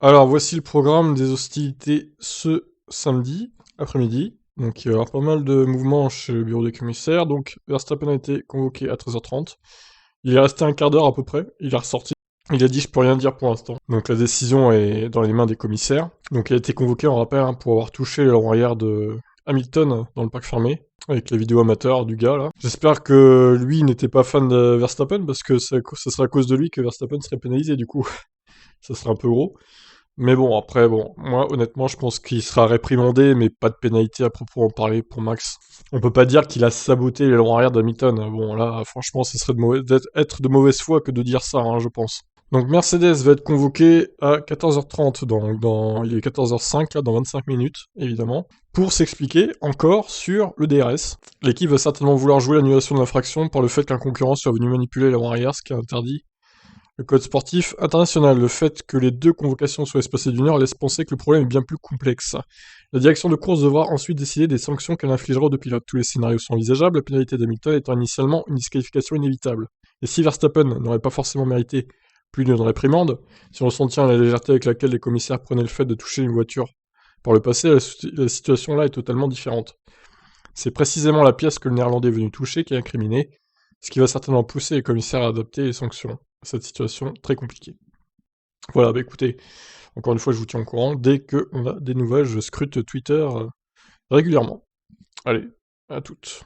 Alors, voici le programme des hostilités ce samedi après-midi. Donc, il va y avoir pas mal de mouvements chez le bureau des commissaires. Donc, Verstappen a été convoqué à 13h30. Il est resté un quart d'heure à peu près. Il est ressorti. Il a dit: je peux rien dire pour l'instant. Donc, la décision est dans les mains des commissaires. Donc, il a été convoqué, on rappelle, hein, pour avoir touché l'avant arrière de Hamilton dans le parc fermé, avec les vidéos amateurs du gars là. J'espère que lui n'était pas fan de Verstappen, parce que ce serait à cause de lui que Verstappen serait pénalisé du coup. Ça serait un peu gros. Mais bon, après, bon, moi, honnêtement, je pense qu'il sera réprimandé, mais pas de pénalité à proprement parler pour Max. On peut pas dire qu'il a saboté l'aileron arrière d'Hamilton. Bon, là, franchement, ce serait être de mauvaise foi que de dire ça, hein, je pense. Donc, Mercedes va être convoqué à 14h30, il est 14h05, là, dans 25 minutes, évidemment, pour s'expliquer encore sur le DRS. L'équipe va certainement vouloir jouer l'annulation de l'infraction par le fait qu'un concurrent soit venu manipuler l'avant arrière, ce qui est interdit. Le code sportif international, le fait que les deux convocations soient espacées d'1 heure laisse penser que le problème est bien plus complexe. La direction de course devra ensuite décider des sanctions qu'elle infligera aux deux pilotes. Tous les scénarios sont envisageables, la pénalité d'Hamilton étant initialement une disqualification inévitable. Et si Verstappen n'aurait pas forcément mérité plus d'une réprimande, si on s'en tient à la légèreté avec laquelle les commissaires prenaient le fait de toucher une voiture par le passé, la situation là est totalement différente. C'est précisément la pièce que le néerlandais est venu toucher qui est incriminée, ce qui va certainement pousser les commissaires à adopter les sanctions. Cette situation très compliquée. Voilà, bah écoutez, encore une fois, je vous tiens au courant. Dès qu'on a des nouvelles, je scrute Twitter régulièrement. Allez, à toutes.